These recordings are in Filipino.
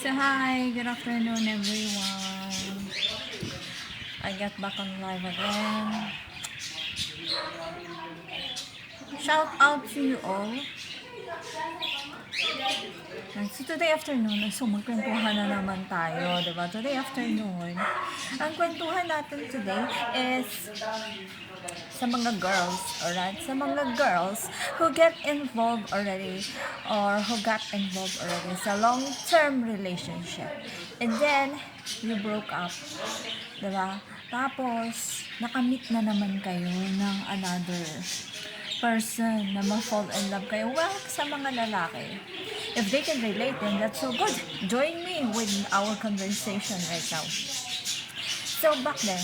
So hi, good afternoon everyone. I got back on live again. Shout out to you all. So today afternoon, magkwentuhan na naman tayo, diba? Today afternoon, ang kwentuhan natin today is sa mga girls, alright? Sa mga girls who get involved already or who got involved already sa long-term relationship. And then, you broke up, diba? Tapos, nakamit na naman kayo ng another person na ma-fall in love kayo. Well, sa mga lalaki, if they can relate, then that's so good. Join me with our conversation right now. So, back then,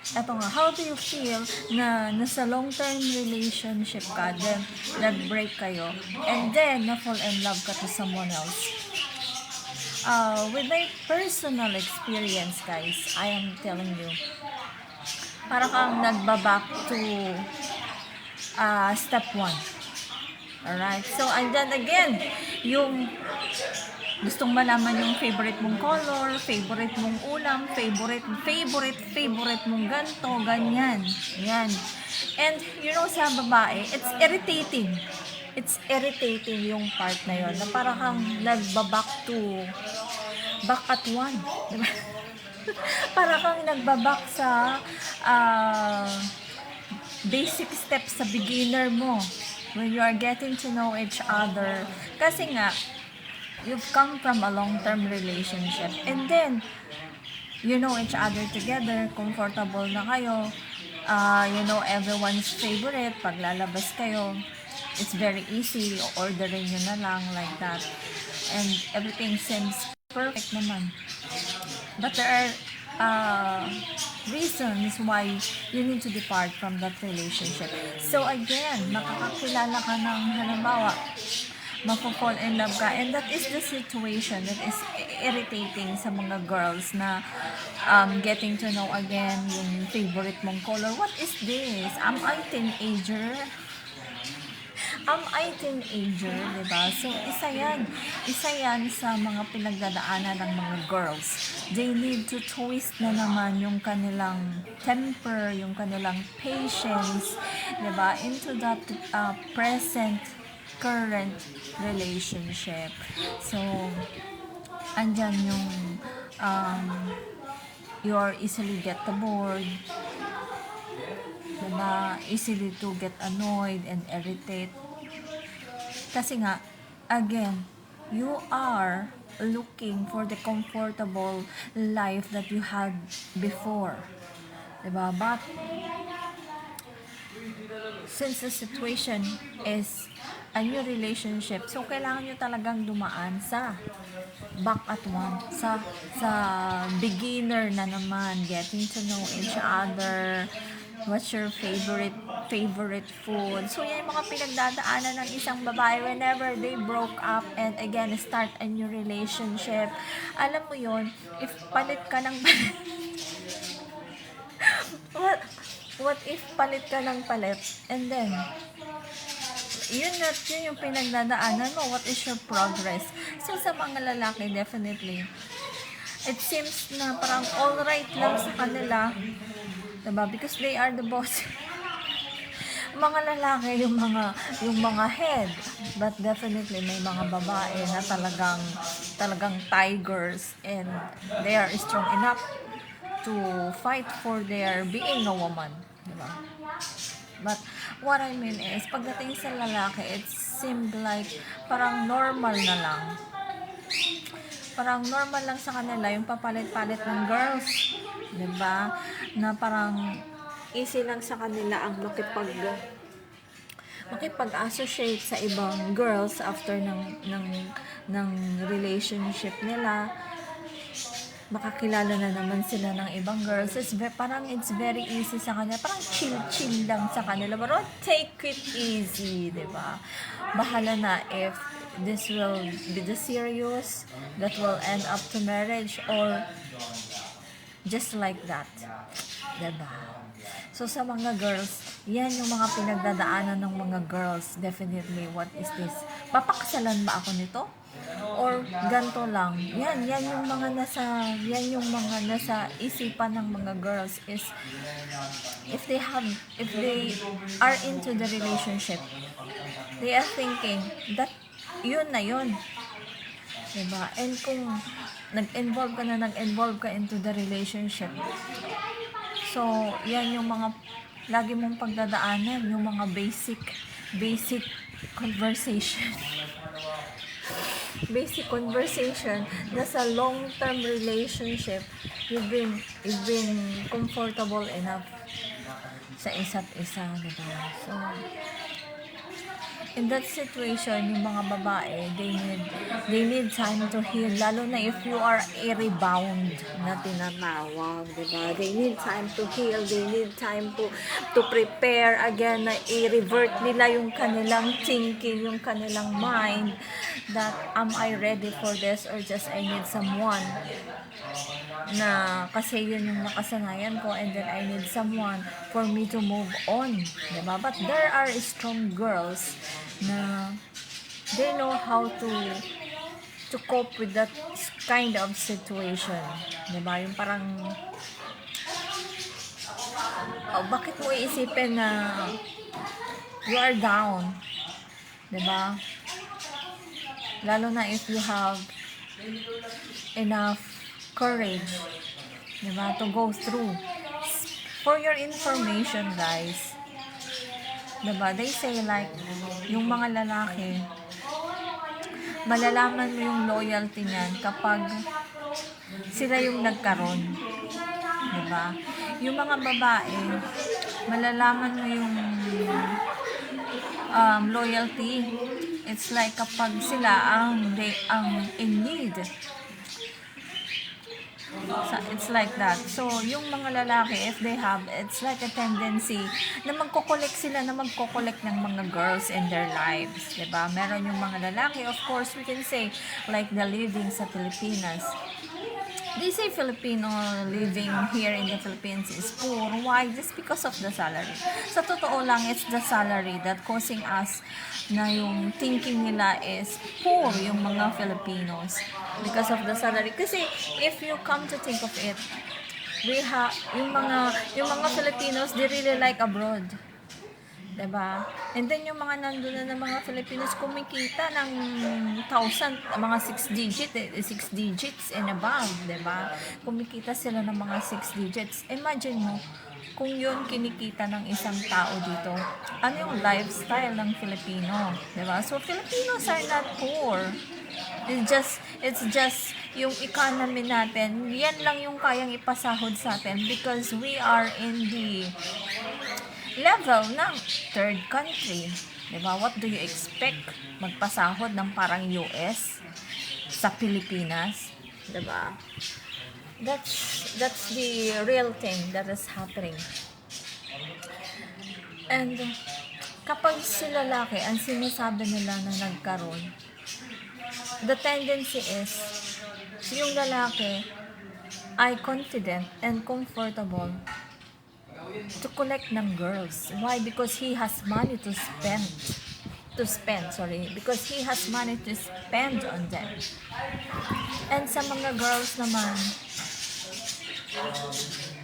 eto nga, how do you feel na nasa long-term relationship ka, then nag-break kayo, and then na-fall in love ka to someone else? With my personal experience, guys, I am telling you, para kang nagbaback to step 1. Alright? So, andyan again, yung gustong malaman yung favorite mong color, favorite mong ulam, favorite mong ganto, ganyan. Yan. And, you know, sa babae, it's irritating. It's irritating yung part na yun, na parang kang nagbaback to back at 1. Diba? Para kang nagbaback sa basic steps sa beginner mo when you are getting to know each other. Kasi nga, you've come from a long-term relationship and then you know each other together, comfortable na kayo, you know everyone's favorite. Pag lalabas kayo, it's very easy, ordering nyo na lang like that, and everything seems perfect naman. But there are reasons why you need to depart from that relationship. So again, makakakilala ka ng halimbawa, mapapall in love ka, and that is the situation that is irritating sa mga girls na getting to know again yung favorite mong color. What is this? Am I teenager? Diba? So, isa yan sa mga pinagdadaanan ng mga girls. They need to twist na naman yung kanilang temper, yung kanilang patience, diba? Into that current relationship. So, andyan yung you're easily get bored, diba? Easily to get annoyed and irritate. Kasi nga, again, you are looking for the comfortable life that you had before. Diba? But, since the situation is a new relationship, so kailangan nyo talagang dumaan sa back at 1, sa beginner na naman, getting to know each other, what's your favorite food. So yan yung mga pinagdadaanan ng isang babae whenever they broke up and again start a new relationship. Alam mo yon, if palit ka ng what if palit ka ng palit and then yun yung pinagdadaanan mo, what is your progress? So sa mga lalaki, definitely it seems na parang alright lang sa kanila, diba? Because they are the boss. Mga lalaki yung mga head, but definitely may mga babae na talagang tigers, and they are strong enough to fight for their being a woman, diba? But what I mean is, pagdating sa lalaki, it seemed like parang normal na lang. Parang normal lang sa kanila yung papalit-palit ng girls, diba? Na parang easy lang sa kanila ang makipag-associate sa ibang girls after ng relationship nila. Makakilala na naman sila ng ibang girls. Parang it's very easy sa kanila. Parang chill lang sa kanila. Pero take it easy, diba? Bahala na if this will be the serious that will end up to marriage or just like that, diba? So sa mga girls, Yan yung mga pinagdadaanan ng mga girls. Definitely, what is this? Papakasalan ba ako nito? Or ganto lang? Yan yung mga nasa isipan ng mga girls is if they are into the relationship, they are thinking that yun na yun. Diba? And kung nag-involve ka into the relationship, so yan yung mga lagi mong pagdadaanan, yung mga basic conversation basic conversation na sa long-term relationship, you've been comfortable enough sa isa't isa, diba? So in that situation, yung mga babae, they need time to heal, lalo na if you are a rebound na tinatawag, diba? They need time to heal, they need time to prepare again, na i-revert nila yung kanilang thinking, yung kanilang mind, that am I ready for this or just I need someone na kasi yun yung nakasanayan ko, and then I need someone for me to move on, diba? But there are strong girls na they know how to cope with that kind of situation, diba? Yung parang bakit mo iisipin na you are down, diba? Lalo na if you have enough courage, diba, to go through. For your information, guys, diba, they say like, yung mga lalaki, malalaman mo yung loyalty niyan kapag sila yung nagkaroon, diba? Yung mga babae, malalaman mo yung loyalty, it's like kapag sila ang in need. So, it's like that. So, yung mga lalaki, if they have, it's like a tendency na magko-collect ng mga girls in their lives. Diba? Meron yung mga lalaki, of course, we can say, like the living sa Pilipinas. They say Filipino living here in the Philippines is poor. Why? Just because of the salary. Sa totoo lang, it's the salary that causing us na yung thinking nila is poor yung mga Filipinos because of the salary. Kasi if you come to think of it, yung mga Filipinos, they really like abroad. Diba? And then yung mga nandun na ng mga Filipinos kumikita ng 1,000, mga 6 digits and above, diba? Kumikita sila ng mga 6 digits. Imagine mo, kung yun kinikita ng isang tao dito, ano yung lifestyle ng Filipino, diba? So, Filipinos are not poor. It's just yung economy natin, yan lang yung kayang ipasahod sa atin because we are in the level ng third country. Diba? What do you expect? Magpasahod ng parang US sa Pilipinas? Diba? That's the real thing that is happening. And kapag si lalaki, ang sinasabi nila na nagkaroon, the tendency is, yung lalaki ay confident and comfortable to collect ng girls. Why? Because he has money to spend. Because he has money to spend on them. And sa mga girls naman,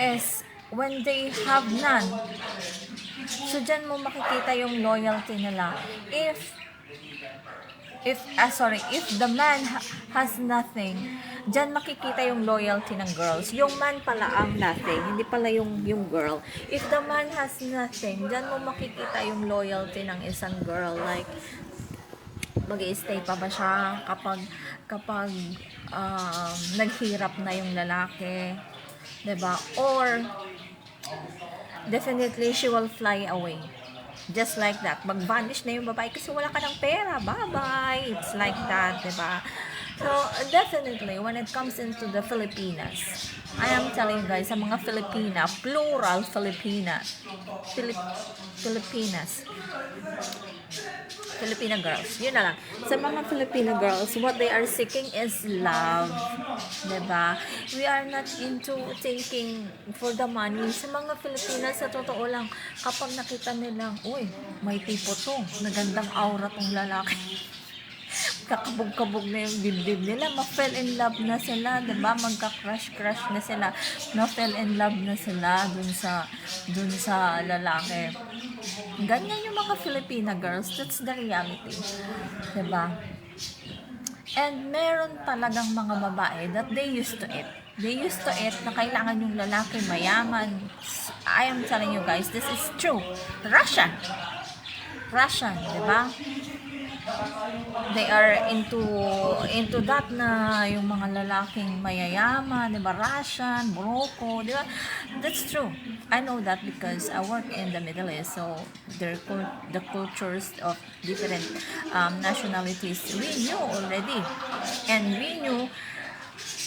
is when they have none, so dyan mo makikita yung loyalty nila. If the man has nothing, dyan makikita yung loyalty ng girls. Yung man pala ang nothing, hindi pala yung girl. If the man has nothing, dyan mo makikita yung loyalty ng isang girl. Like, mag-i-stay pa ba siya kapag naghirap na yung lalaki, diba? Or definitely she will fly away. Just like that. Mag-vanish na yung babae kasi wala ka ng pera. Bye-bye. It's like that, diba? So, definitely, when it comes into the Filipinas, I am telling you guys, sa mga Filipina, plural Filipinas, Filipina girls. Yun na lang. Sa mga Filipina girls, what they are seeking is love. Diba? We are not into thinking for the money. Sa mga Filipinas, sa totoo lang, kapag nakita nilang, uy, may tipo to, nagandang aura tong lalaki. Kakabog-kabog na yung dibdib nila, ma-fell in love na sila, 'di ba? Magka-crush na sila, na-fell in love na sila dun sa lalaki. Ganyan yung mga Filipina girls, that's the reality. 'Di ba? And meron talagang mga babae that they used to it. They used to it na kailangan yung lalaki mayaman. I am telling you guys, this is true. Russian, 'di ba? They are into that na yung mga lalaking mayayaman, 'di ba? Russian, Morocco, 'di ba? That's true. I know that because I work in the Middle East, so the cultures of different nationalities we knew already, and we knew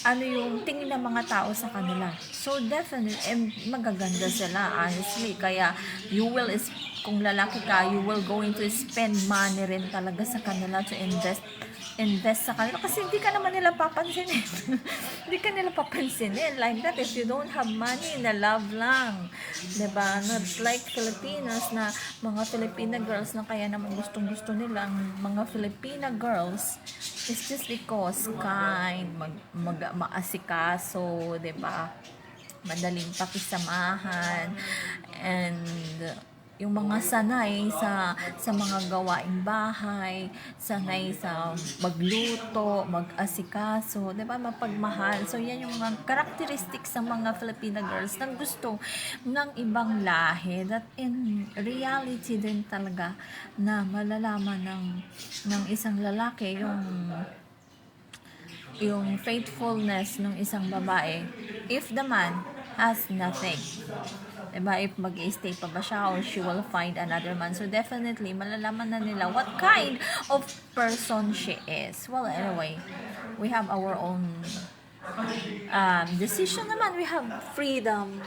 ano yung tingin ng mga tao sa kanila. So definitely, magaganda sila, honestly. Kaya kung lalaki ka, you will going to spend money rin talaga sa kanila to invest sa kanila. Kasi hindi ka naman nila papansinin. Hindi ka nila papansinin. Like that, if you don't have money, na love lang. Diba? Not like Filipinas na mga Filipina girls na kaya naman gustong-gusto nila. Ang mga Filipina girls, it's just because kind, maasikaso, diba? Madaling pakisamahan, and yung mga sanay sa mga gawaing bahay, sanay sa magluto, mag-asikaso, 'di ba? Mapagmahal. So yan yung mga characteristics sa mga Filipina girls na gusto ng ibang lahi, that in reality din talaga na malalaman ng isang lalaki yung faithfulness ng isang babae if the man has nothing. Diba? If mag-stay pa ba siya or she will find another man. So definitely, malalaman na nila what kind of person she is. Well, anyway, we have our own decision naman. We have freedom.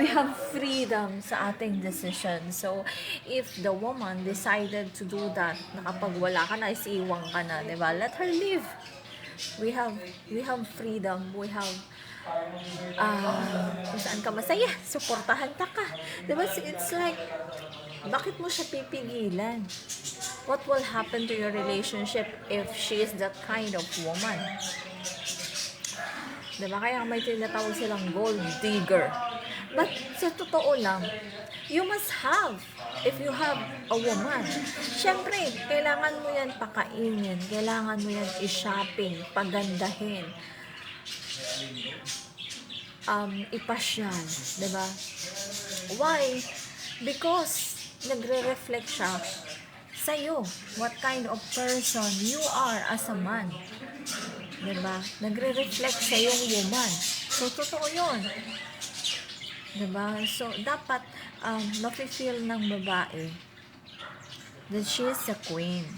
We have freedom sa ating decision. So, if the woman decided to do that, na kapag wala ka na, isiwang ka na, diba? Let her live. We have freedom. We have kung saan ka masaya, suportahan ka. Diba? It's like, bakit mo siya pipigilan? What will happen to your relationship if she is that kind of woman? Diba? Kaya may tinatawag silang gold digger. But sa totoo lang, you must have, if you have a woman, syempre, kailangan mo yan pakainin, kailangan mo yan i-shopping, pagandahin, ipasyal, diba? Why? Because nagre-reflect siya sa'yo, what kind of person you are as a man, diba? Nagre-reflect sa yung woman. So, totoo yun, diba? So, dapat mafe-feel ng babae that she is a queen.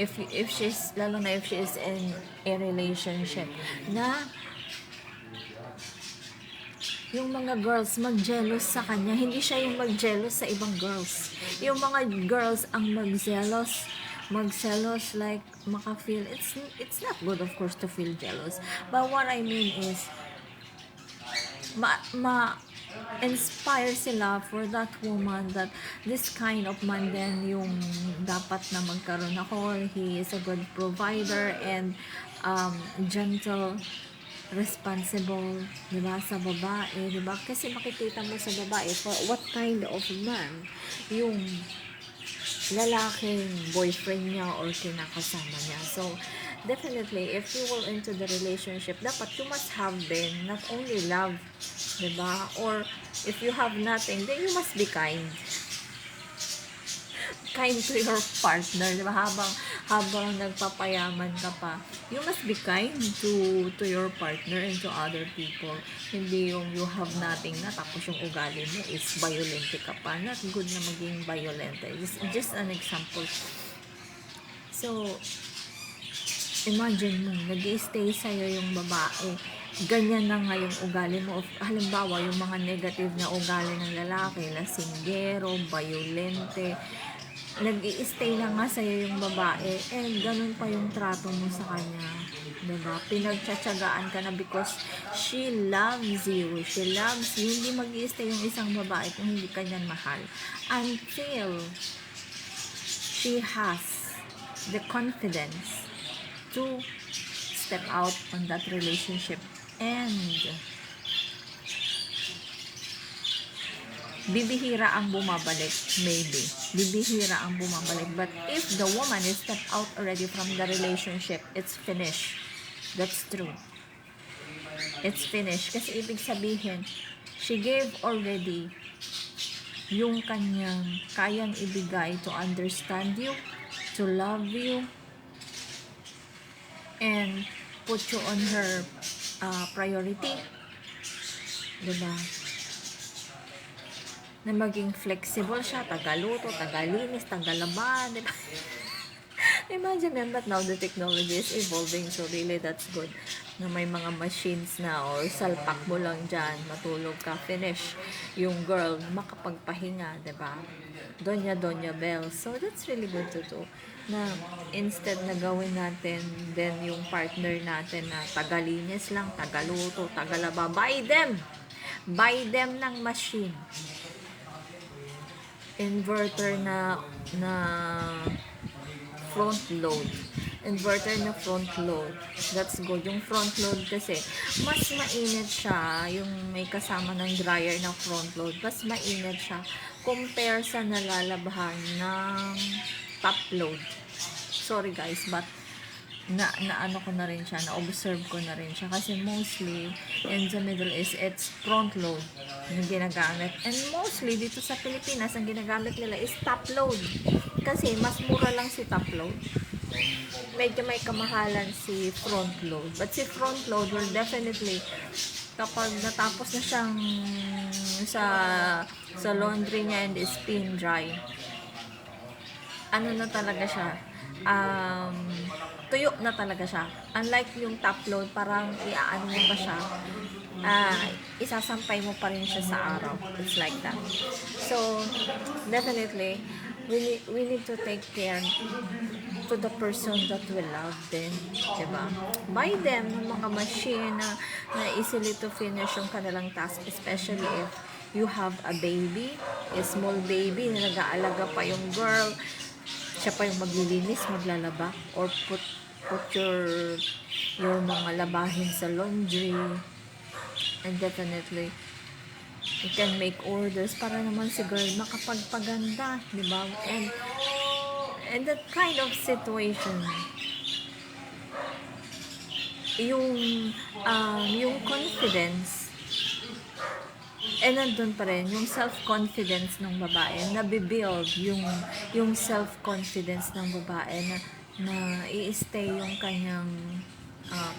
If she's, lalo na if she is in a relationship, na yung mga girls mag-jealous sa kanya, hindi siya yung mag-jealous sa ibang girls. Yung mga girls ang mag-jealous, like maka-feel, it's not good of course to feel jealous. But what I mean is, inspire sila for that woman, that this kind of man din yung dapat na magkaroon ako. He is a good provider and gentle, responsible, diba, sa babae, diba? Kasi makikita mo sa babae for what kind of man yung lalaking boyfriend niya or kinakasama niya. So, definitely, if you will into the relationship, dapat you must have din not only love, diba? Or if you have nothing, then you must be kind. Kind to your partner, diba? Habang nagpapayaman ka pa, you must be kind to your partner and to other people. Hindi yung you have nothing na tapos yung ugali mo is violent ka pa. Not good na maging violent. Just an example. So, imagine mo, nag-i-stay sa'yo yung babae, ganyan na nga yung ugali mo. Halimbawa, yung mga negative na ugali ng lalaki, lasinggero, violente, nag-i-stay na nga sa'yo yung babae, ganun pa yung trato mo sa kanya. Diba? Pinagtsatsagaan ka na because she loves you. She loves you. Hindi mag-i-stay yung isang babae kung hindi ka niyan mahal. Until she has the confidence to step out on that relationship and bibihira ang bumabalik, maybe. Bibihira ang bumabalik. But if the woman is stepped out already from the relationship, it's finished. That's true. It's finished. Kasi ibig sabihin, she gave already yung kanyang kayang ibigay to understand you, to love you, and put you on her priority. Diba? Na maging flexible siya, tagaluto, tagalinis, tagalaba, diba? Imagine yan, but now the technology is evolving, so really that's good. Na may mga machines na, or salpak mo lang dyan, matulog ka, finish. Yung girl, makapagpahinga, diba? Donya Bell. So that's really good to do. Na instead na gawin natin, then yung partner natin na tagalinis lang, tagaluto, tagalaba, buy them! Buy them ng machine. Inverter na front load. Inverter na front load. That's good. Yung front load kasi, mas mainit siya. Yung may kasama ng dryer na front load. Mas mainit siya compare sa nalalabhan ng top load. Sorry guys, but ano ko na rin siya, na-observe ko na rin siya. Kasi mostly, in the Middle East, it's front load yung ginagamit. And mostly, dito sa Pilipinas, ang ginagamit nila is top load. Kasi, mas mura lang si top load. Medyo may kamahalan si front load. But si front load will definitely, kapag natapos na siyang sa laundry niya and spin dry, ano na talaga siya, tuyo na talaga siya. Unlike yung top load, parang iaano mo pa siya, isasampay mo pa rin siya sa araw. It's like that. So, definitely, we need to take care to the person that we love them. Diba? Buy them ng mga machine na easily to finish yung kanilang task, especially if you have a baby, a small baby na nag-aalaga pa yung girl, siya pa yung maglilinis, maglalaba, or put your mga labahin sa laundry. And definitely, you can make orders para naman si girl makapagpaganda, di ba? And that kind of situation, yung confidence, nandun pa rin, yung self-confidence ng babae, nabibuild yung self-confidence ng babae na i-stay yung kanyang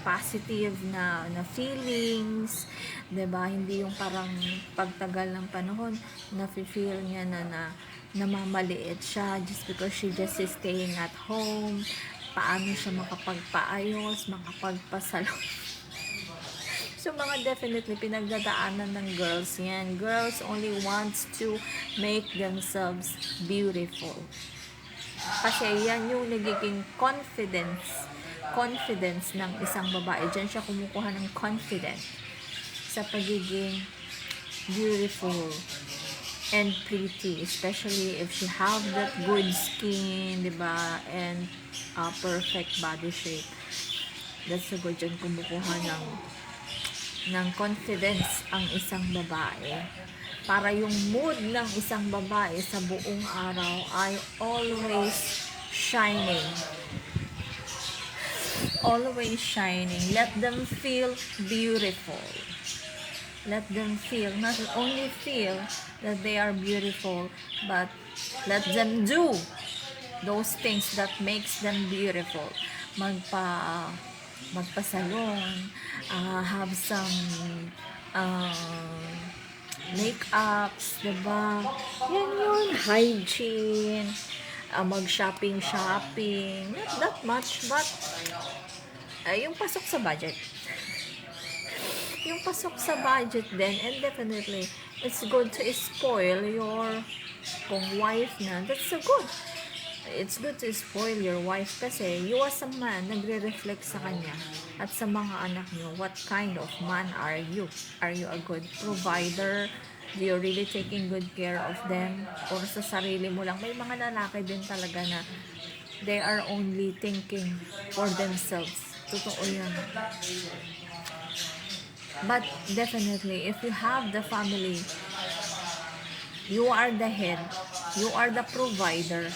positive na feelings, 'di ba? Hindi yung parang pagtagal ng panahon na feel niya na namamaliit siya just because she just is staying at home. Paano siya makapagpaayos, makapagpasalon? So, mga definitely pinagdadaanan ng girls yan. Girls only wants to make themselves beautiful. Kasi yan yung nagiging confidence ng isang babae. Diyan siya kumukuha ng confidence sa pagiging beautiful and pretty, especially if she have that good skin, diba, and perfect body shape. That's so good. Diyan kumukuha ng confidence ang isang babae. Para yung mood ng isang babae sa buong araw ay always shining. Always shining. Let them feel beautiful. Let them feel, not only feel that they are beautiful, but let them do those things that makes them beautiful. Magpasalon, have some make-ups, diba? Yan yun, hygiene, mag-shopping, not that much, but yung pasok sa budget. Yung pasok sa budget din, and definitely, it's good to spoil your kung wife na, that's so good. it's good to spoil your wife kasi you as a man, nagre-reflect sa kanya at sa mga anak nyo, what kind of man are you? Are you a good provider? Do you really taking good care of them? Or sa sarili mo lang? May mga lalaki din talaga na they are only thinking for themselves. Totoo yan. But definitely, if you have the family, you are the head, you are the provider,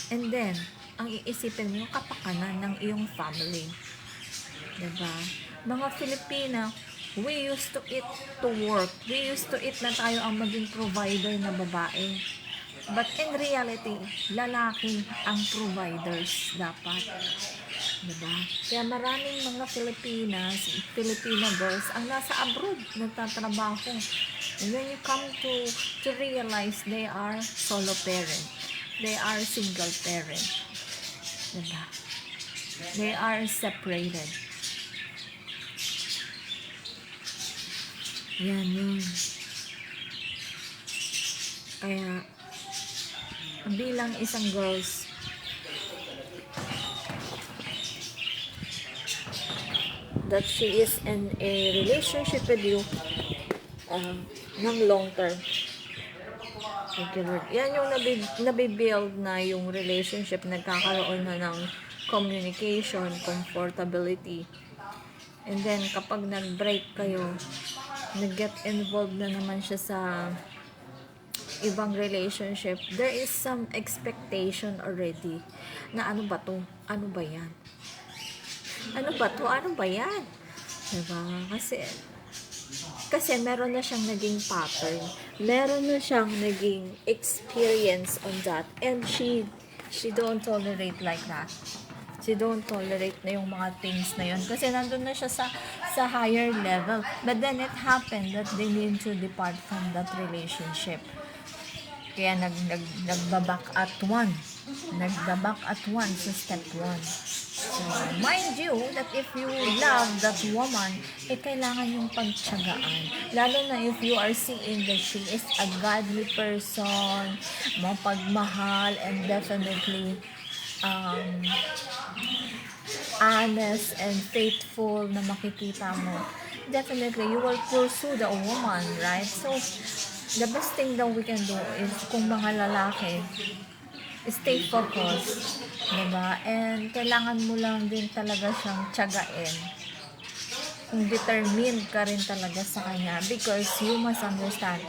and then, ang iisipin mo yung kapakanan ng iyong family. Diba? Mga Filipina, we used to eat to work. We used to eat na tayo ang maging provider na babae. But in reality, lalaki ang providers dapat. Diba? Kaya maraming mga Filipina girls ang nasa abroad, nagtatrabaho. And when you come to realize they are solo parent. They are single parent. Diba? They are separated. Yan yun. Kaya, bilang isang girls, that she is in a relationship with you ng long term. Thank you, Lord. Yan yung nabibuild na yung relationship, nagkakaroon na ng communication, comfortability. And then, kapag nag-break kayo, nag-get involved na naman siya sa ibang relationship, there is some expectation already na ano ba to? Ano ba yan? Ano ba to? Ano ba yan? Diba? Kasi meron na siyang naging pattern. Meron na siyang naging experience on that. And she don't tolerate like that. She don't tolerate na yung mga things na yun. Kasi nandun na siya sa higher level. But then it happened that they need to depart from that relationship. Kaya nagbaback at one. Nagbaback at one sa step 1. So, mind you that if you love that woman, kailangan yung pagtiyagaan. Lalo na if you are seeing that she is a godly person, mapagmahal, and definitely honest and faithful na makikita mo. Definitely, you will pursue the woman, right? So, the best thing that we can do is kung mga lalaki, stay focused, diba? And kailangan mo lang din talaga siyang tiyagain. Kung determined ka rin talaga sa kanya, because you must understand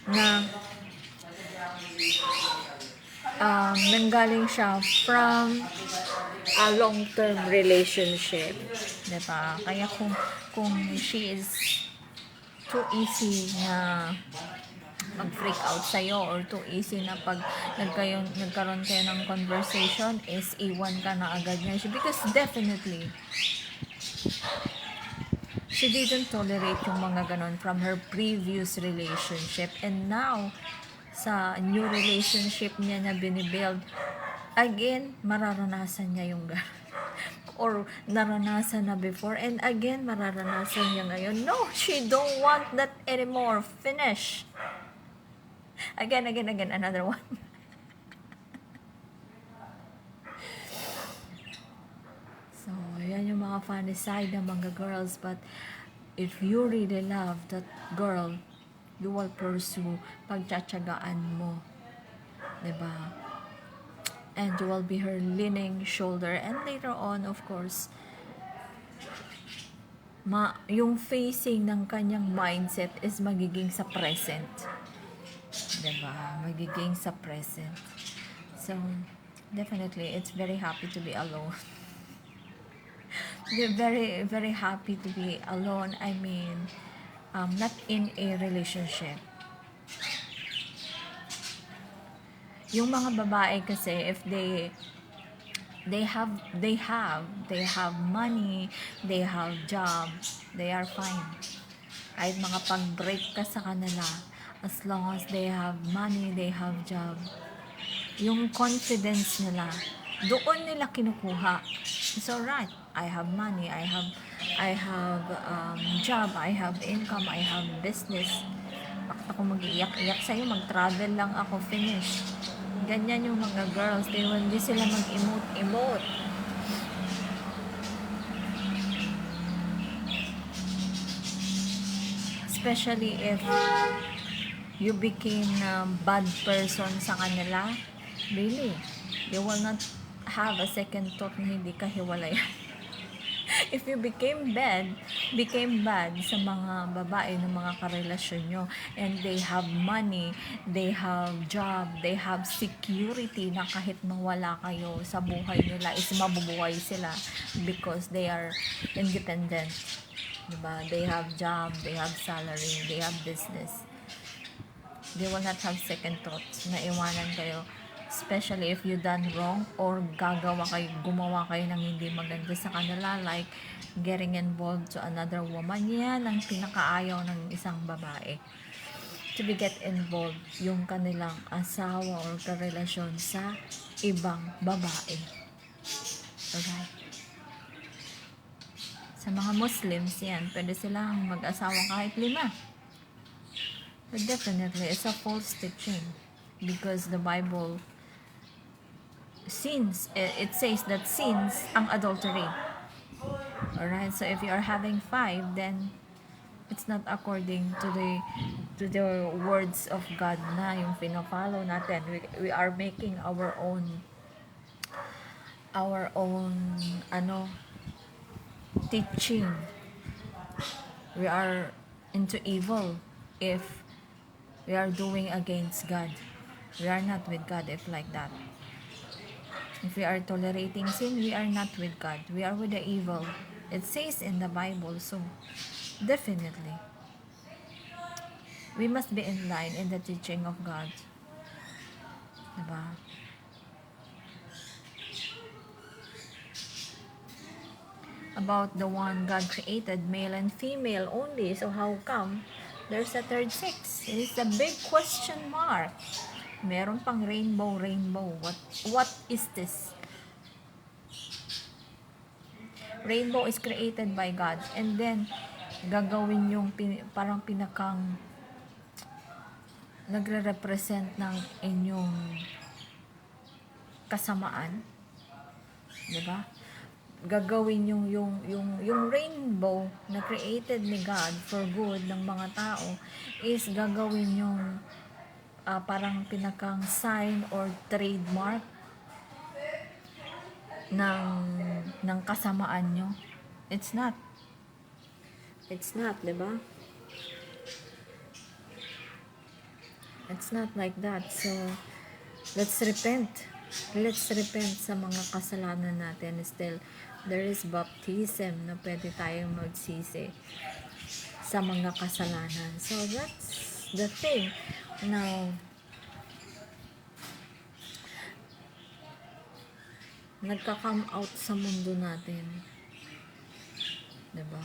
na nanggaling siya from a long-term relationship, diba? Kaya kung she is too easy na mag-freak out sa'yo or too easy na pag nagkaroon kayo ng conversation is iwan ka na agad niya. Because definitely, she didn't tolerate yung mga ganon from her previous relationship. And now, sa new relationship niya na binibuild, again, mararanasan niya yung ganon. Or naranasan na before, and again, mararanasan niya ngayon. No, she don't want that anymore. Finish. Again, another one. So, yan yung mga funny side ng mga girls. But, if you really love that girl, you will pursue, pagtsatsagaan mo. Diba? And you will be her leaning shoulder. And later on, of course, yung facing ng kanyang mindset is magiging sa present. Diba? Magiging sa present. So, definitely, it's very happy to be alone. They're very, very happy to be alone. I mean, not in a relationship. Yung mga babae kasi, if they have money, they have job, they are fine. Kahit makapag-break ka sa kanila, as long as they have money, they have job, yung confidence nila, doon nila kinukuha. It's alright, I have money, I have job, I have income, I have business. Bakit ako mag-iiyak-iyak sa'yo, mag-travel lang ako, finish. Ganyan yung mga girls. Hindi sila mag-emote-emote. Especially if you became a bad person sa kanila. Really, they will not have a second thought na hindi ka hiwalayan. If you became bad sa mga babae ng mga karelasyon nyo, and they have money, they have job, they have security na kahit mawala kayo sa buhay nila is mabubuhay sila because they are independent. Diba? They have job, they have salary, they have business. They will not have second thoughts na iwanan kayo, especially if you done wrong or gumawa kayo ng hindi maganda sa kanila, like getting involved to another woman. Yan ang pinakaayaw ng isang babae, to be get involved yung kanilang asawa or karelasyon sa ibang babae. Alright? Sa mga Muslims yan, pwede silang mag-asawa kahit 5. But definitely, it's a false teaching because the Bible it says that sins ang adultery. Alright, so if you are having 5, then it's not according to the words of God na yung pino-follow natin. We are making our own teaching. We are into evil if we are doing against God. We are not with God if like that. If we are tolerating sin, we are not with God. We are with the evil. It says in the Bible, so definitely we must be in line in the teaching of God. Diba? About the one God created, male and female only. So how come there's a third sex? It is a big question mark. Meron pang rainbow. What is this? Rainbow is created by God, and then gagawin yung parang pinakang nagre-represent ng inyong kasamaan. Diba? Gagawin yung rainbow na created ni God for good ng mga tao is gagawin yung parang pinakang sign or trademark ng kasamaan nyo. It's not, diba? It's not like that. So let's repent sa mga kasalanan natin. Still, there is baptism na pwede tayong magsisi sa mga kasalanan. So that's the thing. Now, nagka-come out sa mundo natin, diba?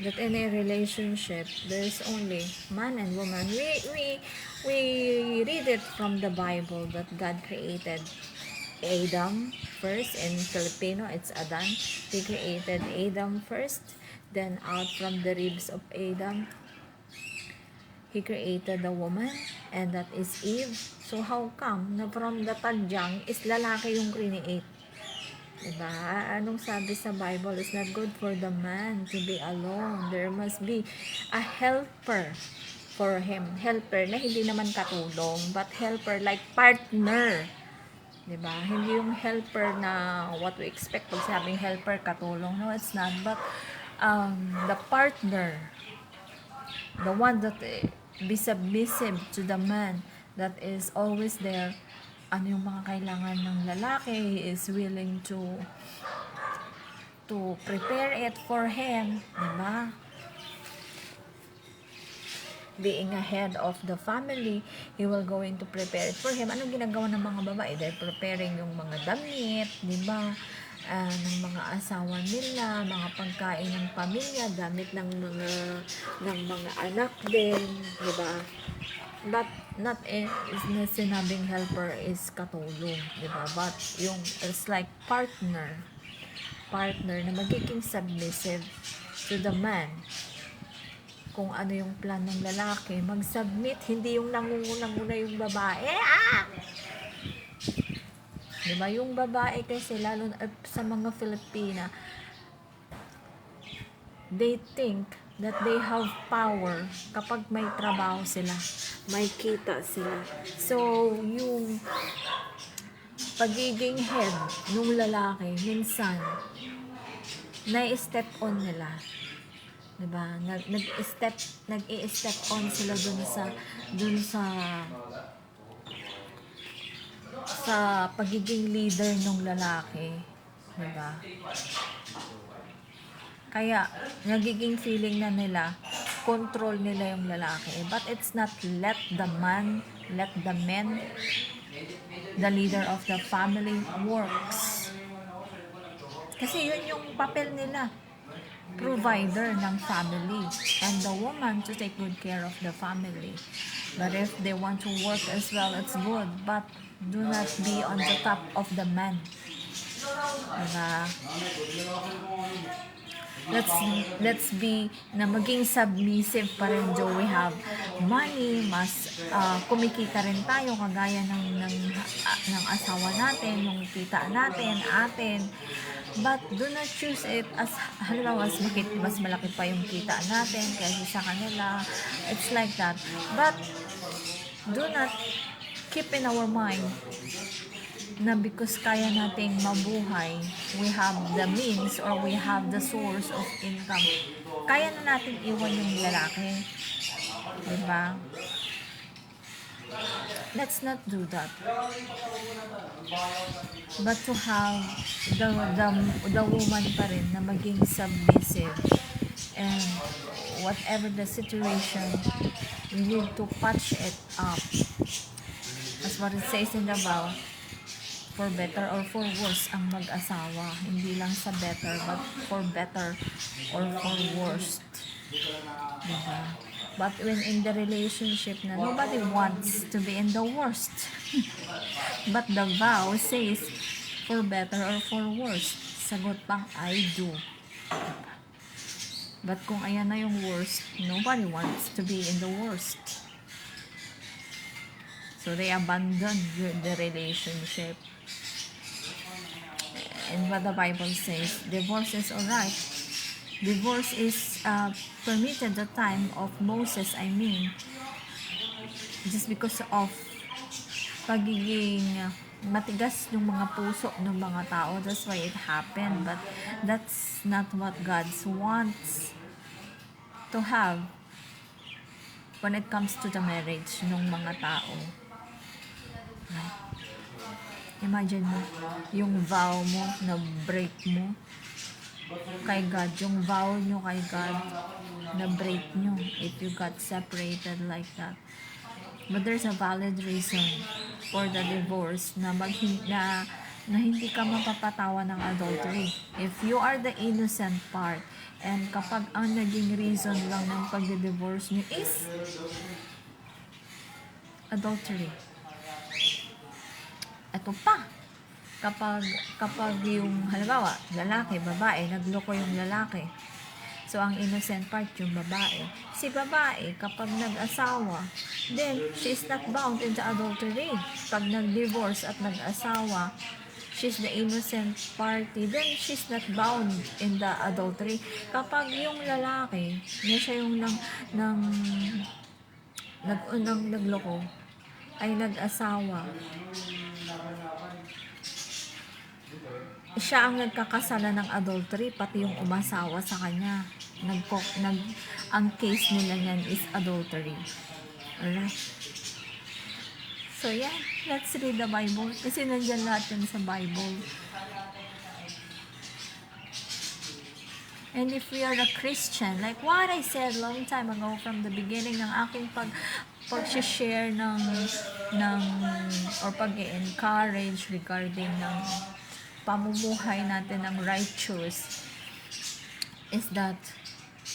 That in a relationship, there's only man and woman. We read it from the Bible that God created Adam first. In Filipino, it's Adan. He created Adam first. Then out from the ribs of Adam, He created the woman, and that is Eve. So how come na from the tadyang is lalaki yung create? Diba? Anong sabi sa Bible? It's not good for the man to be alone. There must be a helper for him. Helper na hindi naman katulong, but helper like partner. Diba? Hindi yung helper na what we expect pag sabing helper, katulong. No, it's not. But the partner, the one that be submissive to the man, that is always there. Ano yung mga kailangan ng lalaki, he is willing to prepare it for him, diba? Being a head of the family, he will going to prepare it for him. Anong ginagawa ng mga babae? They're preparing yung mga damit, diba? Ng mga asawa nila, mga pagkain ng pamilya, damit ng mga anak din, diba? But not sinabing helper is katulong, diba? But yung it's like partner na magiging submissive to the man. Kung ano yung plan ng lalaki, mag-submit, hindi yung nangunguna yung babae. Diba? Yung babae kasi, lalo sa mga Filipina, they think that they have power kapag may trabaho sila, may kita sila. So, yung pagiging head ng lalaki, minsan, na-step on nila. Diba? Nag-i-step on sila sa pagiging leader ng lalaki. Diba? Kaya, nagiging feeling na nila, control nila yung lalaki. But it's not let the men, the leader of the family works. Kasi yun yung papel nila. Provider ng family. And the woman to take good care of the family. But if they want to work as well, it's good. But do not be on the top of the man. Diba? Let's be na maging submissive pa rin, though we have money, mas kumikita rin tayo kagaya ng asawa natin, yung kita natin, atin. But do not choose it as halimbawa mas malaki pa yung kita natin kaysa sa kanila. It's like that. But do not keep in our mind na because kaya nating mabuhay, we have the means or we have the source of income. Kaya na natin iwan yung lalaki. Diba? Let's not do that. But to have the woman pa rin na maging submissive. And whatever the situation, we need to patch it up. As what it says in the vow, for better or for worse ang mag-asawa. Hindi lang sa better, but for better or for worst. Diba? But when in the relationship na nobody wants to be in the worst. But the vow says, for better or for worse. Sagot pang, I do. Diba? But kung ayan na yung worst, nobody wants to be in the worst. So they abandon the relationship. And what the Bible says, divorce is alright. Divorce is permitted the time of Moses, just because of pagiging matigas ng mga puso ng mga tao. That's why it happened. But that's not what God wants to have when it comes to the marriage ng mga tao. Right? Imagine mo, yung vow mo, na break mo kay God, yung vow nyo kay God, na break nyo if you got separated like that. But there's a valid reason for the divorce na hindi ka mapapatawa ng adultery. If you are the innocent part, and kapag ang naging reason lang ng pagdi-divorce nyo is adultery. Ito pa, kapag yung halimbawa, lalaki, babae, nagloko yung lalaki. So, ang innocent part yung babae. Si babae, kapag nag-asawa, then she's not bound in the adultery. Pag nag-divorce at nag-asawa, she's the innocent party, then she's not bound in the adultery. Kapag yung lalaki, na siya yung nagloko, ay nag-asawa, siya ang nagkakasala ng adultery, pati yung umasawa sa kanya. Ang case nila yan is adultery. Alright? So yeah, let's read the Bible. Kasi nandiyan lahat yan sa Bible. And if we are a Christian, like what I said long time ago from the beginning ng aking pag-share or pag-encourage regarding ng pamumuhay natin ng righteous, is that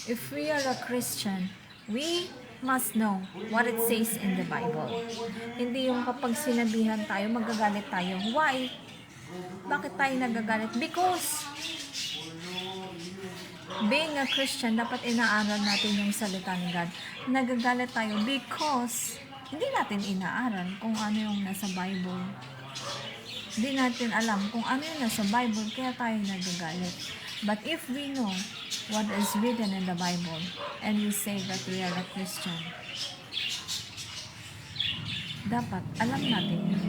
if we are a Christian, we must know what it says in the Bible. Hindi yung kapag sinabihan tayo, magagalit tayo. Why? Bakit tayo nagagalit? Because being a Christian, dapat inaaral natin yung salita ni God. Nagagalit tayo because hindi natin inaaral kung ano yung nasa Bible. Hindi natin alam kung ano yun nasa Bible, kaya tayo nagagalit. But if we know what is written in the Bible, and we say that we are a Christian, dapat alam natin yun.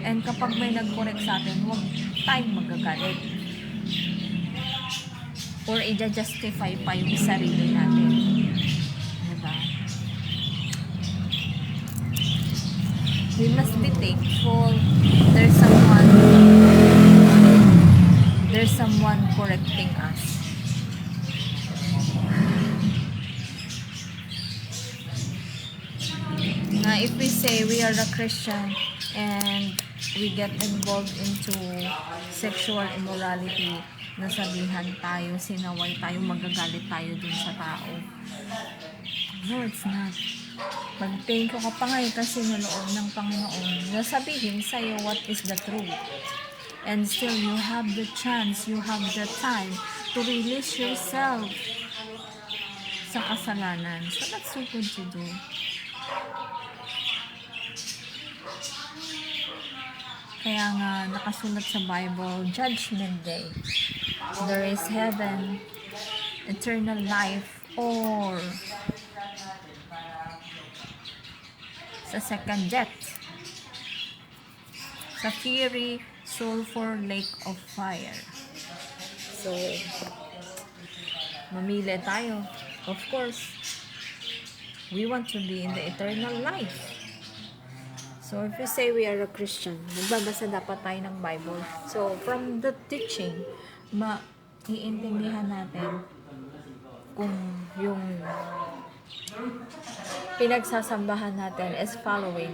And kapag may nag-correct sa atin, huwag tayong magagalit. Or i-justify pa yung sarili natin. Diba? We must be thankful there's someone correcting us. If we say we are a Christian and we get involved into sexual immorality, nasabihan tayo, sinaway tayo, magagalit tayo dun sa tao. No, it's not. Pag-thank you ka pa nga kasi naloob ng Panginoon, nasabihin sa'yo what is the truth. And still, you have the chance, you have the time to release yourself sa kasalanan. So, that's so good to do. Kaya nga, nakasulat sa Bible, Judgment Day. There is heaven, eternal life, or sa second death, sa fiery, sulfur lake of fire. So, mamili tayo. Of course, we want to be in the eternal life. So, if you say we are a Christian, magbabasa dapat tayo ng Bible. So, from the teaching, iintindihan natin kung yung pinagsasambahan natin is following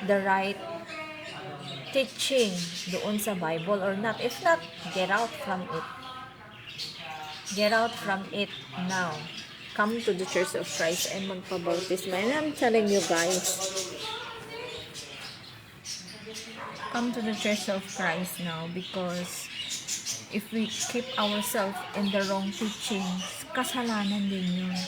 the right teaching doon sa Bible or not. If not, get out from it. Get out from it now. Come to the Church of Christ and magpabautismo. And I'm telling you guys, come to the Church of Christ now, because if we keep ourselves in the wrong teachings, kasalanan din yun.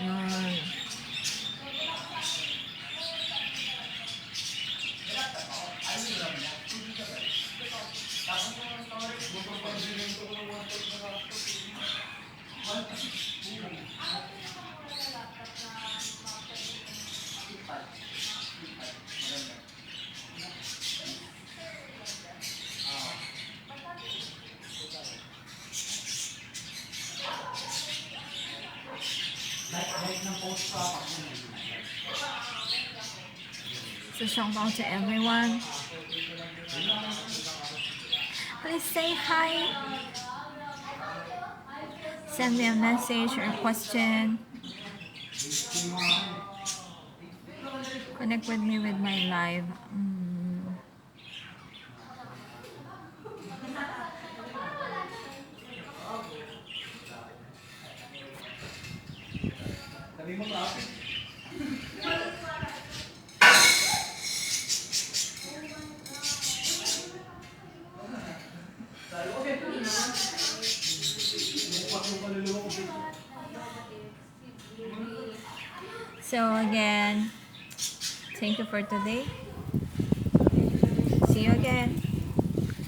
Yan. So, shout out to everyone. Please say hi. Send me a message or a question. Connect with me with my live. So again, thank you for today. See you again.